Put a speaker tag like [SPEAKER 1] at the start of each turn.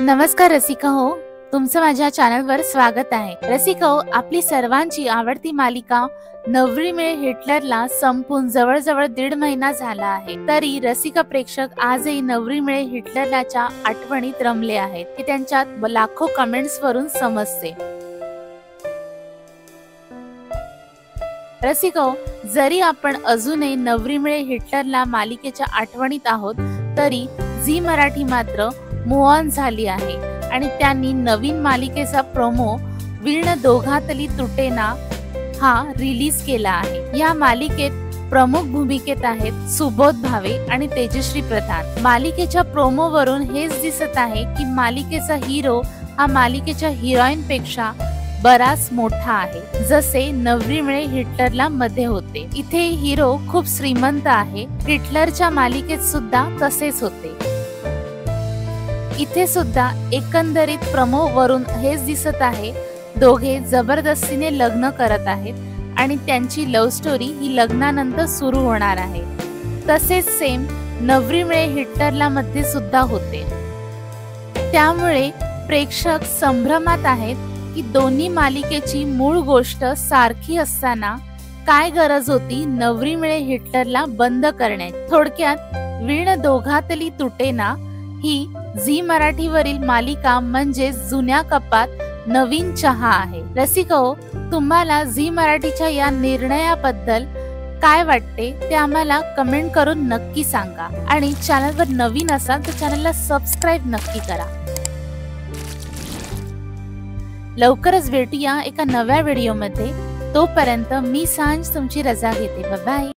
[SPEAKER 1] नमस्कार रसिका हो, तुमचं माझ्या चॅनलवर स्वागत आहे। रसिका हो, आपली सर्वांची आवडती मालिका नवरी मिळे हिटलरला संपून जवळजवळ 1.5 महिना झाला आहे। तरी रसिका प्रेक्षक आजही नवरी मिळे हिटलरच्या आठवणीत रमले आहेत, की त्यांच्यात लाखो कमेंट्स वरून समजते। रसिका हो, जरी आपण अजूनही नवरी मिळे हिटलरला मालिकेच्या आठवणीत आहोत, तरी झी मराठी मात्र मूव्ह ऑन झाली आहे आणि त्यांनी नवीन मालिकेचा प्रोमो विण दोघातली तुटेना हा रिलीज केला आहे। या मालिकेत प्रमुख भूमिकेत आहेत सुबोध भावे आणि तेजश्री प्रधान। मालिकेच्या प्रोमो वरून हेच दिसत आहे की मालिकेचा हिरो हा मालिकेच्या हिरोईन पेक्षा बराच मोठा आहे, जसे नवरी मिळे हिटलरला मध्ये होते। इथे हिरो खूप श्रीमंत आहे, हिटलरच्या मालिकेत सुद्धा तसेच होते। इथे सुद्धा एकंदरीत प्रोमो वरून हेच दिसत आहे, दोघे जबरदस्तीने लग्न करत आहेत आणि त्यांची लव्ह स्टोरी ही लग्नानंतर सुरू होणार आहे। तसेच सेम नवरी मिळे हिटलरला मध्ये सुद्धा होते। त्यामुळे प्रेक्षक संभ्रमात आहेत की दोन्ही मालिकेची मूळ गोष्ट सारखी असताना काय गरज होती नवरी मिळे हिटलरला बंद करण्याची। थोडक्यात विण दोघातली तुटेना ही झी मराठीवरील मालिका म्हणजे जुन्या कपात नवीन चहा आहे। रसिका हो, तुम्हाला झी मराठीच्या या निर्णयाबद्दल काय वाटते ते आम्हाला कमेंट करून नक्की सांगा आणि चॅनलवर नवीन असाल तर चॅनलला सबस्क्राइब नक्की करा। लवकरच भेटूया एका नव्या व्हिडिओमध्ये, तोपर्यंत मी सांज तुमची रजा घेते। Bye bye.